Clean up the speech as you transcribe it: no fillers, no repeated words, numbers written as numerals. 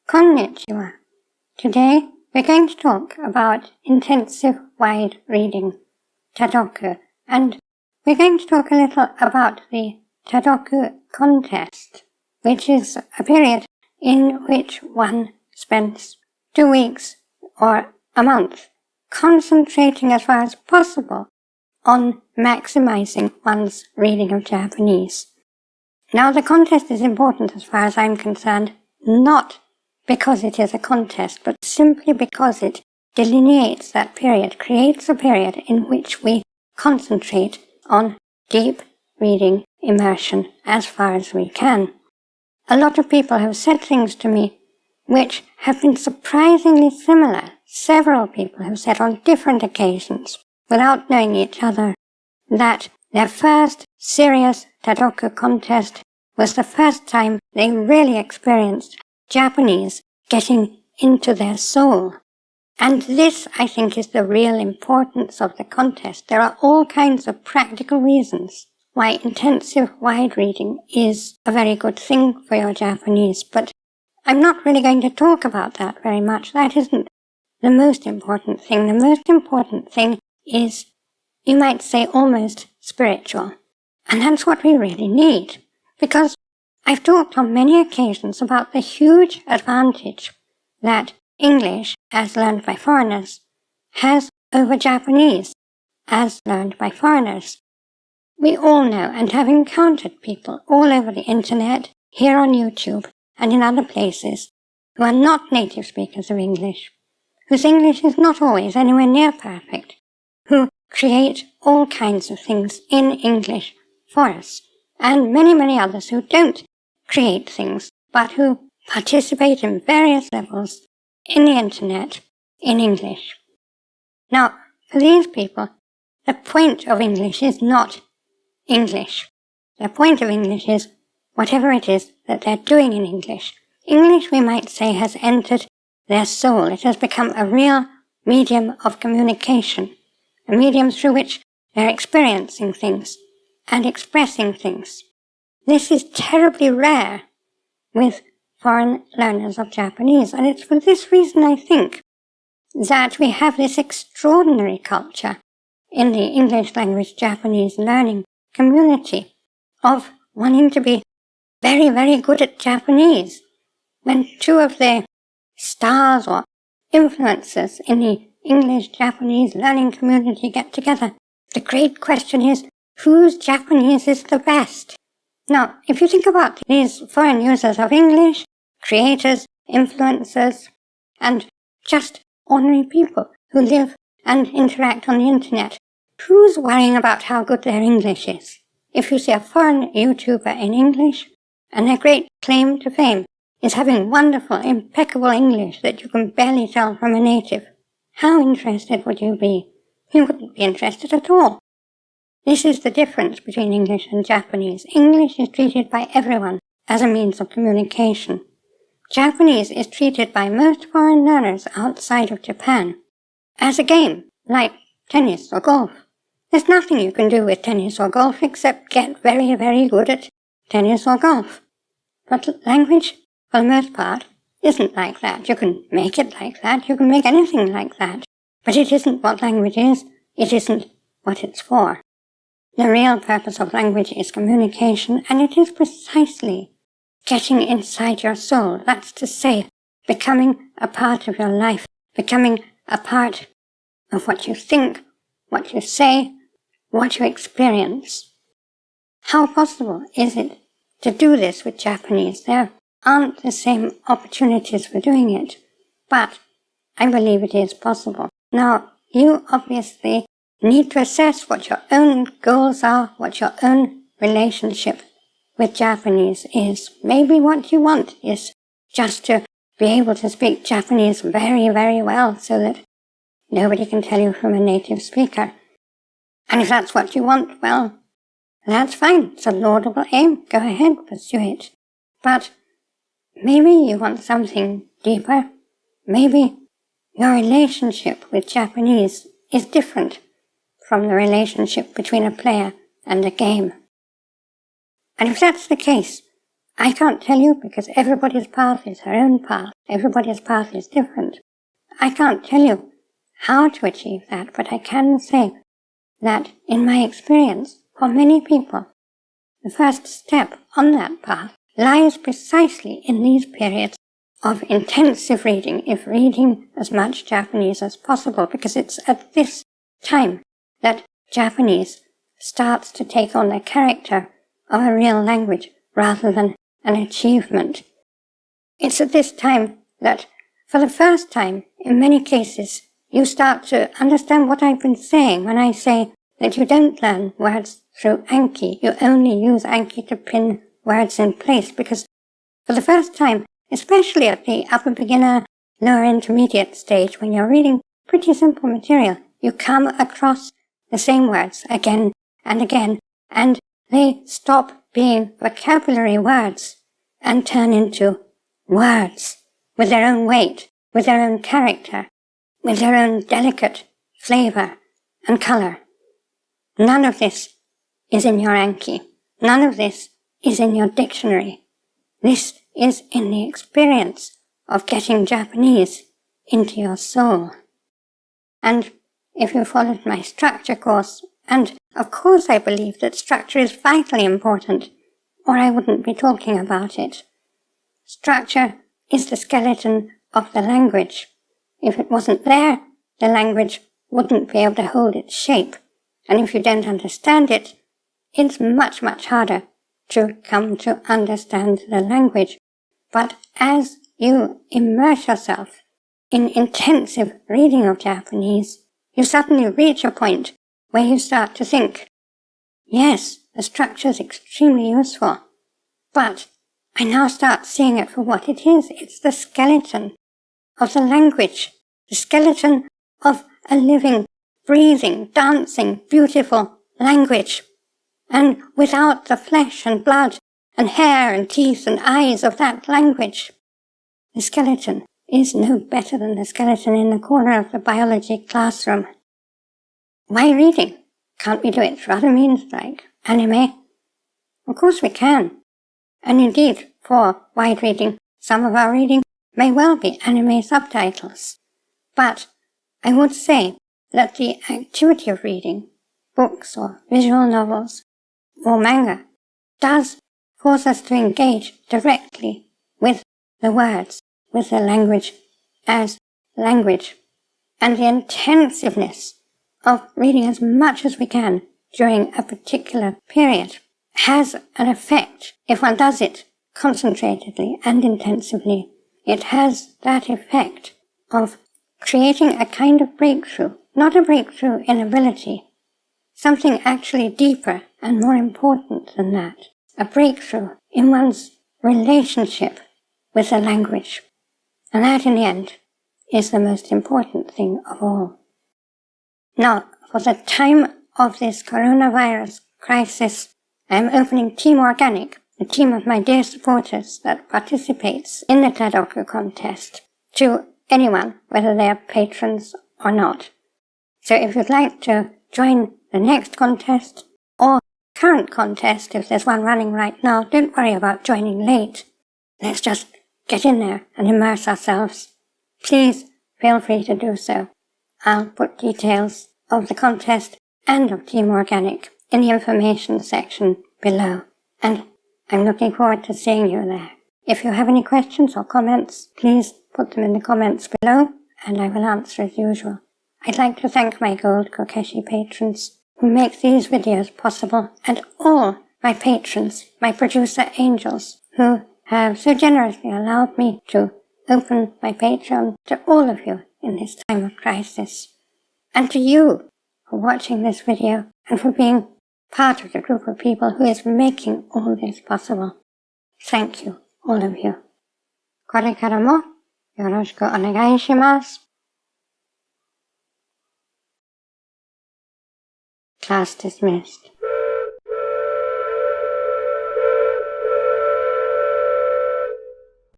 Konnichiwa. Today we're going to talk about intensive wide reading, Tadoku, and we're going to talk a little about the Tadoku contest, which is a period in which one spends 2 weeks or a month concentrating as far as possible on maximizing one's reading of Japanese. Now, the contest is important as far as I'm concerned, not because it is a contest, but simply because it delineates that period, creates a period in which we concentrate on deep reading immersion as far as we can. A lot of people have said things to me which have been surprisingly similar. Several people have said on different occasions, without knowing each other, that their first serious Tadoku contest was the first time they really experienced Japanese getting into their soul. And this, I think, is the real importance of the contest. There are all kinds of practical reasons why intensive wide reading is a very good thing for your Japanese, but I'm not really going to talk about that very much. That isn't the most important thing. The most important thing is, you might say, almost spiritual. And that's what we really need. Because I've talked on many occasions about the huge advantage that English, as learned by foreigners, has over Japanese, as learned by foreigners. We all know and have encountered people all over the internet, here on YouTube, and in other places, who are not native speakers of English, whose English is not always anywhere near perfect, who create all kinds of things in English for us, and many, many others who don't create things, but who participate in various levels in the internet in English. Now, for these people, the point of English is not English. The point of English is whatever it is that they're doing in English. English, we might say, has entered their soul. It has become a real medium of communication, a medium through which they're experiencing things and expressing things. This is terribly rare with foreign learners of Japanese, and it's for this reason, I think, that we have this extraordinary culture in the English language Japanese learning community of wanting to be very, very good at Japanese. When two of the stars or influencers in the English-Japanese learning community get together, the great question is, whose Japanese is the best? Now, if you think about these foreign users of English, creators, influencers, and just ordinary people who live and interact on the internet, who's worrying about how good their English is? If you see a foreign YouTuber in English, and their great claim to fame is having wonderful, impeccable English that you can barely tell from a native, how interested would you be? You wouldn't be interested at all. This is the difference between English and Japanese. English is treated by everyone as a means of communication. Japanese is treated by most foreign learners outside of Japan as a game, like tennis or golf. There's nothing you can do with tennis or golf except get very, very good at tennis or golf. But language, for the most part, isn't like that. You can make it like that. You can make anything like that. But it isn't what language is. It isn't what it's for. The real purpose of language is communication, and it is precisely getting inside your soul. That's to say, becoming a part of your life, becoming a part of what you think, what you say, what you experience. How possible is it to do this with Japanese? There aren't the same opportunities for doing it, but I believe it is possible. Now, you obviously need to assess what your own goals are, what your own relationship with Japanese is. Maybe what you want is just to be able to speak Japanese very, very well so that nobody can tell you from a native speaker. And if that's what you want, well, that's fine. It's a laudable aim. Go ahead, pursue it. But maybe you want something deeper. Maybe your relationship with Japanese is different from the relationship between a player and a game. And if that's the case, I can't tell you because everybody's path is her own path. Everybody's path is different. I can't tell you how to achieve that, but I can say that in my experience, for many people, the first step on that path lies precisely in these periods of intensive reading, if reading as much Japanese as possible, because it's at this time that Japanese starts to take on the character of a real language rather than an achievement. It's at this time that, for the first time, in many cases, you start to understand what I've been saying when I say that you don't learn words through Anki. You only use Anki to pin words in place, because for the first time, especially at the upper beginner, lower intermediate stage, when you're reading pretty simple material, you come across the same words again and again, and they stop being vocabulary words and turn into words with their own weight, with their own character, with their own delicate flavor and color. None of this is in your Anki. None of this is in your dictionary. This is in the experience of getting Japanese into your soul. And if you followed my structure course, and of course I believe that structure is vitally important, or I wouldn't be talking about it. Structure is the skeleton of the language. If it wasn't there, the language wouldn't be able to hold its shape. And if you don't understand it, it's much, much harder to come to understand the language. But as you immerse yourself in intensive reading of Japanese, you suddenly reach a point where you start to think, yes, the structure is extremely useful, but I now start seeing it for what it is. It's the skeleton of the language, the skeleton of a living, breathing, dancing, beautiful language. And without the flesh and blood and hair and teeth and eyes of that language, the skeleton is no better than the skeleton in the corner of the biology classroom. Why reading? Can't we do it through other means like anime? Of course we can. And indeed, for wide reading, some of our reading may well be anime subtitles. But I would say that the activity of reading, books or visual novels or manga, does force us to engage directly with the words, with the language as language. And the intensiveness of reading as much as we can during a particular period has an effect. If one does it concentratedly and intensively, it has that effect of creating a kind of breakthrough, not a breakthrough in ability, something actually deeper and more important than that, a breakthrough in one's relationship with the language. And that, in the end, is the most important thing of all. Now, for the time of this coronavirus crisis, I am opening Team Organic, a team of my dear supporters that participates in the Tadoku contest, to anyone, whether they are patrons or not. So if you'd like to join the next contest, or current contest, if there's one running right now, don't worry about joining late. Let's just get in there and immerse ourselves. Please feel free to do so. I'll put details of the contest and of Team Organic in the information section below. And I'm looking forward to seeing you there. If you have any questions or comments, please put them in the comments below, and I will answer as usual. I'd like to thank my gold Kokeshi patrons who make these videos possible, and all my patrons, my producer angels, who have so generously allowed me to open my Patreon to all of you in this time of crisis. And to you for watching this video and for being part of the group of people who is making all this possible. Thank you, all of you. これからもよろしくお願いします。Class dismissed.